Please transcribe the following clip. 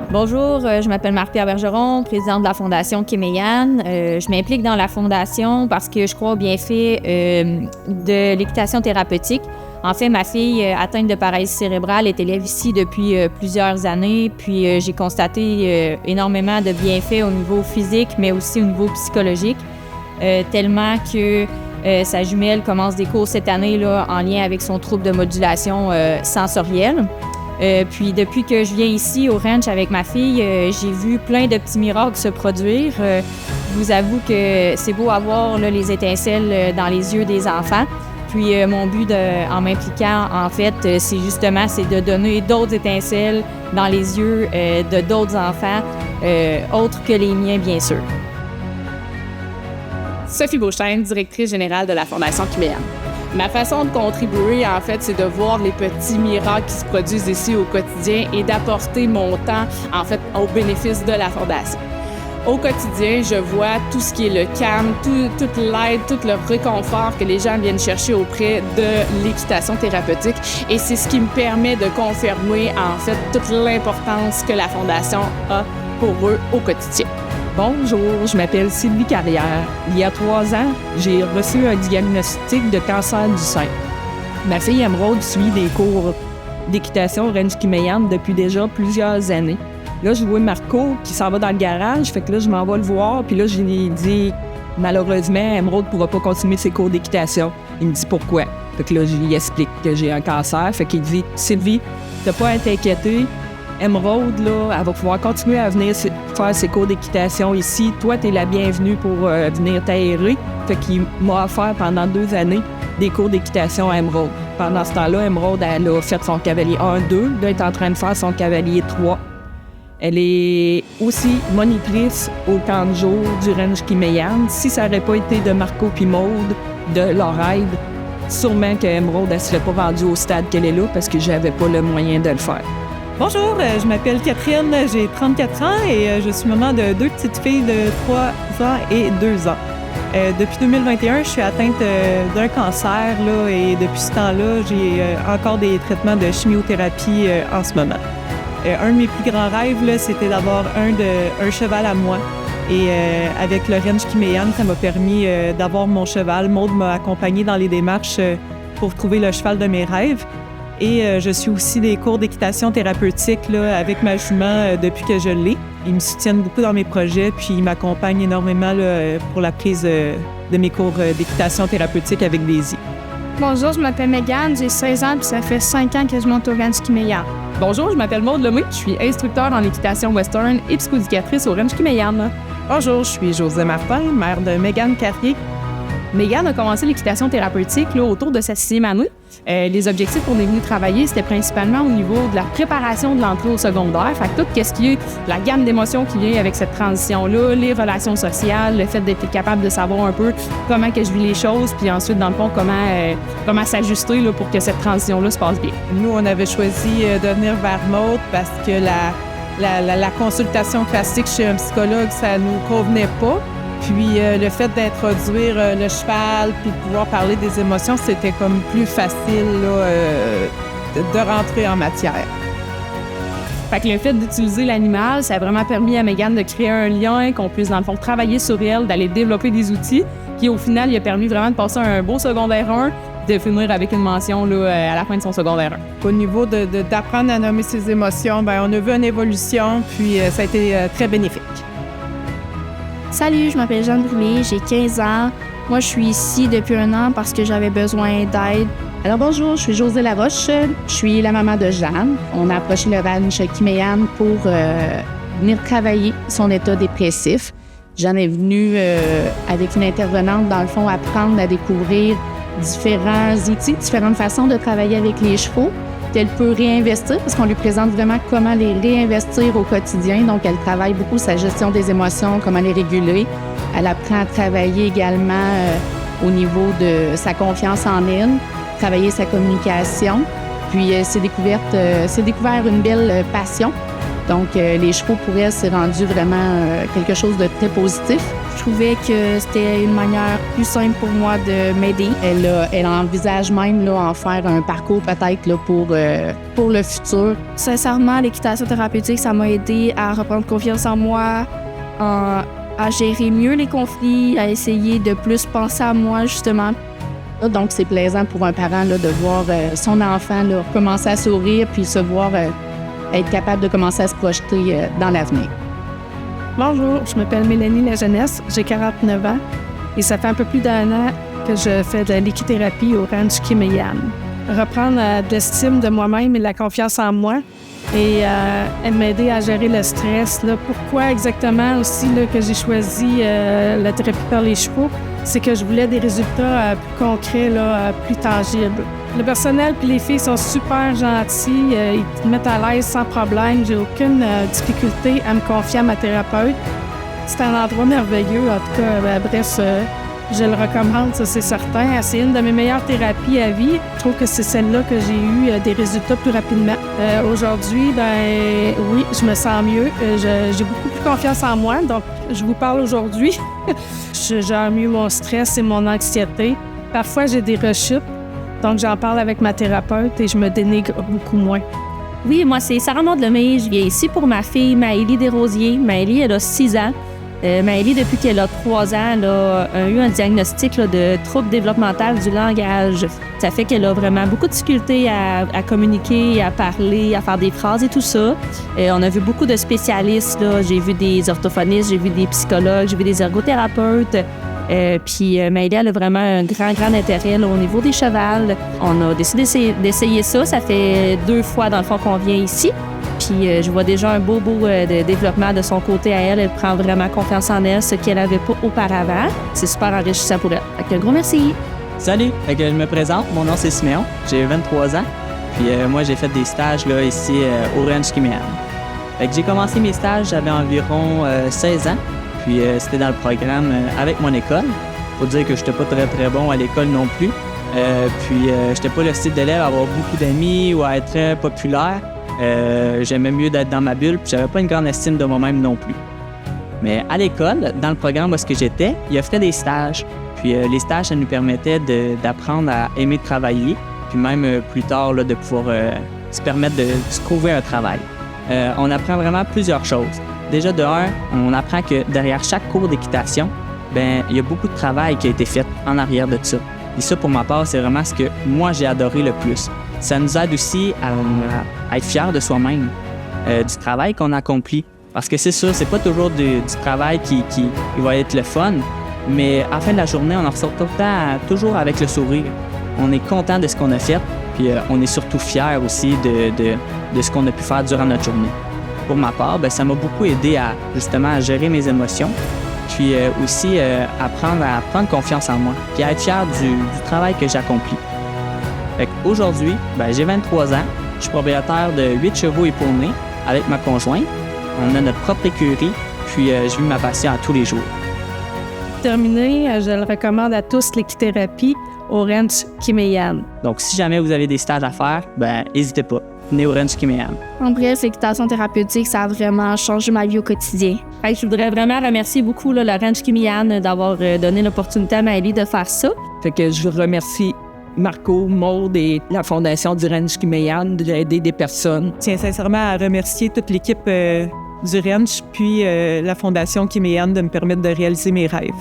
Bonjour, je m'appelle Marie-Pierre Bergeron, présidente de la Fondation Kim et Yann. Je m'implique dans la Fondation parce que je crois aux bienfaits de l'équitation thérapeutique. En fait, ma fille atteinte de paralysie cérébrale est élève ici depuis plusieurs années, puis j'ai constaté énormément de bienfaits au niveau physique, mais aussi au niveau psychologique, tellement que sa jumelle commence des cours cette année là, en lien avec son trouble de modulation sensorielle. Puis depuis que je viens ici au ranch avec ma fille, j'ai vu plein de petits miracles se produire. Je vous avoue que c'est beau à voir là, les étincelles dans les yeux des enfants. Puis mon but en m'impliquant, en fait, c'est de donner d'autres étincelles dans les yeux de d'autres enfants, autres que les miens, bien sûr. Sophie Beauchesne, directrice générale de la Fondation Kim et Yann. Ma façon de contribuer, en fait, c'est de voir les petits miracles qui se produisent ici au quotidien et d'apporter mon temps, en fait, au bénéfice de la Fondation. Au quotidien, je vois tout ce qui est le calme, toute l'aide, tout le réconfort que les gens viennent chercher auprès de l'équitation thérapeutique. Et c'est ce qui me permet de confirmer, en fait, toute l'importance que la Fondation a pour eux au quotidien. Bonjour, je m'appelle Sylvie Carrière. Il y a 3 ans, j'ai reçu un diagnostic de cancer du sein. Ma fille Emeraude suit des cours d'équitation au ranch Kim et Yann depuis déjà plusieurs années. Là, je vois Marco qui s'en va dans le garage, fait que là, je m'en vais le voir, puis là, je lui ai dit, malheureusement, Emeraude ne pourra pas continuer ses cours d'équitation. Il me dit pourquoi. Fait que là, je lui explique que j'ai un cancer, fait qu'il dit, Sylvie, t'as pas à t'inquiéter. Emeraude, là, elle va pouvoir continuer à venir faire ses cours d'équitation ici. Toi, t'es la bienvenue pour venir t'aérer. Fait qu'il m'a offert pendant 2 années des cours d'équitation à Emeraude. Pendant ce temps-là, Emeraude, elle a fait son cavalier 1-2. Là, elle est en train de faire son cavalier 3. Elle est aussi monitrice au camp de jour du ranch Kim et Yann. Si ça n'aurait pas été de Marco puis Maude, de leur aide, sûrement que Emeraude ne serait pas rendue au stade qu'elle est là parce que j'avais pas le moyen de le faire. Bonjour, je m'appelle Catherine, j'ai 34 ans et je suis maman de 2 petites filles de 3 ans et 2 ans. Depuis 2021, je suis atteinte d'un cancer là, et depuis ce temps-là, j'ai encore des traitements de chimiothérapie en ce moment. Un de mes plus grands rêves, là, c'était d'avoir un cheval à moi. Et avec le ranch Kim et Yann, ça m'a permis d'avoir mon cheval. Maude m'a accompagnée dans les démarches pour trouver le cheval de mes rêves. Et je suis aussi des cours d'équitation thérapeutique là, avec ma jument depuis que je l'ai. Ils me soutiennent beaucoup dans mes projets, puis ils m'accompagnent énormément là, pour la prise de mes cours d'équitation thérapeutique avec Daisy. Bonjour, je m'appelle Mégane, j'ai 16 ans, puis ça fait 5 ans que je monte au ranch Kim et Yann. Bonjour, je m'appelle Maude Lemay, je suis instructeur en équitation western et psychoéducatrice au ranch Kim et Yann. Bonjour, je suis Josée Martin, mère de Mégane Carrier. Mégane a commencé l'équitation thérapeutique là, autour de sa 6e année. Les objectifs qu'on est venu travailler, c'était principalement au niveau de la préparation de l'entrée au secondaire. Fait que tout ce qui est la gamme d'émotions qui vient avec cette transition-là, les relations sociales, le fait d'être capable de savoir un peu comment que je vis les choses, puis ensuite, dans le fond, comment s'ajuster là, pour que cette transition-là se passe bien. Nous, on avait choisi de venir vers Maude parce que la consultation classique chez un psychologue, ça nous convenait pas. Puis le fait d'introduire le cheval puis de pouvoir parler des émotions, c'était comme plus facile là, de rentrer en matière. Fait que le fait d'utiliser l'animal, ça a vraiment permis à Mégane de créer un lien, qu'on puisse dans le fond travailler sur elle, d'aller développer des outils, qui au final, il a permis vraiment de passer un beau secondaire 1, de finir avec une mention là, à la fin de son secondaire 1. Au niveau d'apprendre à nommer ses émotions, bien, on a vu une évolution, puis ça a été très bénéfique. Salut, je m'appelle Jeanne Brûlé, j'ai 15 ans. Moi, je suis ici depuis 1 an parce que j'avais besoin d'aide. Alors bonjour, je suis Josée Laroche, je suis la maman de Jeanne. On a approché le ranch Kim et Yann pour venir travailler son état dépressif. Jeanne est venue avec une intervenante, dans le fond, apprendre à découvrir différents outils, différentes façons de travailler avec les chevaux qu'elle peut réinvestir, parce qu'on lui présente vraiment comment les réinvestir au quotidien. Donc, elle travaille beaucoup sa gestion des émotions, comment les réguler. Elle apprend à travailler également au niveau de sa confiance en elle, travailler sa communication. Puis, c'est découvert une belle passion. Donc, les chevaux, pour elle, c'est rendu vraiment quelque chose de très positif. Je trouvais que c'était une manière plus simple pour moi de m'aider. Elle envisage même là, en faire un parcours peut-être là, pour le futur. Sincèrement, l'équitation thérapeutique, ça m'a aidé à reprendre confiance en moi, à gérer mieux les conflits, à essayer de plus penser à moi, justement. Donc, c'est plaisant pour un parent là, de voir son enfant là, commencer à sourire puis se voir être capable de commencer à se projeter dans l'avenir. Bonjour, je m'appelle Mélanie Lajeunesse, j'ai 49 ans et ça fait un peu plus d'un an que je fais de l'équithérapie au Ranch Kimeyan. Reprendre de l'estime de moi-même et de la confiance en moi et m'aider à gérer le stress. Là. Pourquoi exactement aussi là, que j'ai choisi la thérapie par les chevaux? C'est que je voulais des résultats plus concrets, là, plus tangibles. Le personnel puis les filles sont super gentils, ils te mettent à l'aise sans problème. J'ai aucune difficulté à me confier à ma thérapeute. C'est un endroit merveilleux, en tout cas. Bref, je le recommande, ça c'est certain. C'est une de mes meilleures thérapies à vie. Je trouve que c'est celle-là que j'ai eu des résultats plus rapidement. Aujourd'hui, oui, je me sens mieux. J'ai beaucoup plus confiance en moi, donc je vous parle aujourd'hui. Je gère mieux mon stress et mon anxiété. Parfois, j'ai des rechutes, donc j'en parle avec ma thérapeute et je me dénigre beaucoup moins. Oui, moi, c'est Sarah Maud-Lemay. Je viens ici pour ma fille, Maëlie Desrosiers. Maëlie, elle a 6 ans. Maëlie, depuis qu'elle a 3 ans, elle a eu un diagnostic là, de trouble développemental du langage. Ça fait qu'elle a vraiment beaucoup de difficultés à communiquer, à parler, à faire des phrases et tout ça. On a vu beaucoup de spécialistes. Là. J'ai vu des orthophonistes, j'ai vu des psychologues, j'ai vu des ergothérapeutes. Puis Maëlie, elle a vraiment un grand intérêt là, au niveau des chevals. On a décidé d'essayer ça. Ça fait 2 fois, dans le fond, qu'on vient ici. Puis je vois déjà un beau de développement de son côté à elle. Elle prend vraiment confiance en elle, ce qu'elle n'avait pas auparavant. C'est super enrichissant pour elle. Fait que un gros merci. Salut! Fait que je me présente, mon nom c'est Siméon, j'ai 23 ans. Puis moi j'ai fait des stages là, ici au Ranch Kimeyan. Fait que j'ai commencé mes stages, j'avais environ 16 ans. Puis c'était dans le programme avec mon école. Faut dire que j'étais pas très bon à l'école non plus. Puis j'étais pas le style d'élève à avoir beaucoup d'amis ou à être très populaire. J'aimais mieux d'être dans ma bulle, puis j'avais pas une grande estime de moi-même non plus. Mais à l'école, dans le programme où j'étais, il offrait des stages. Puis les stages, ça nous permettait d'apprendre à aimer travailler, puis même plus tard, là, de pouvoir se permettre de se trouver un travail. On apprend vraiment plusieurs choses. Déjà, de un, on apprend que derrière chaque cours d'équitation, il y a beaucoup de travail qui a été fait en arrière de ça. Et ça, pour ma part, c'est vraiment ce que moi, j'ai adoré le plus. Ça nous aide aussi à être fiers de soi-même, du travail qu'on accomplit. Parce que c'est sûr, c'est pas toujours du travail qui va être le fun, mais à la fin de la journée, on en ressort tout le temps toujours avec le sourire. On est content de ce qu'on a fait, puis on est surtout fiers aussi de ce qu'on a pu faire durant notre journée. Pour ma part, ça m'a beaucoup aidé à gérer mes émotions, puis aussi apprendre à prendre confiance en moi, puis à être fier du travail que j'accomplis. Aujourd'hui, j'ai 23 ans, je suis propriétaire de 8 chevaux épaulés avec ma conjointe. On a notre propre écurie, puis je vis ma passion à tous les jours. Terminé, je le recommande à tous l'équithérapie au Ranch Kimeyan. Donc, si jamais vous avez des stages à faire, n'hésitez pas. Venez au Ranch Kimeyan. En bref, l'équitation thérapeutique, ça a vraiment changé ma vie au quotidien. Je voudrais vraiment remercier beaucoup là, le Ranch Kimeyan d'avoir donné l'opportunité à Maëlie de faire ça. Fait que je remercie Marco, Maud et la Fondation du Ranch Kimeyan d'aider des personnes. Je tiens sincèrement à remercier toute l'équipe du Ranch puis la Fondation Kimeyan de me permettre de réaliser mes rêves.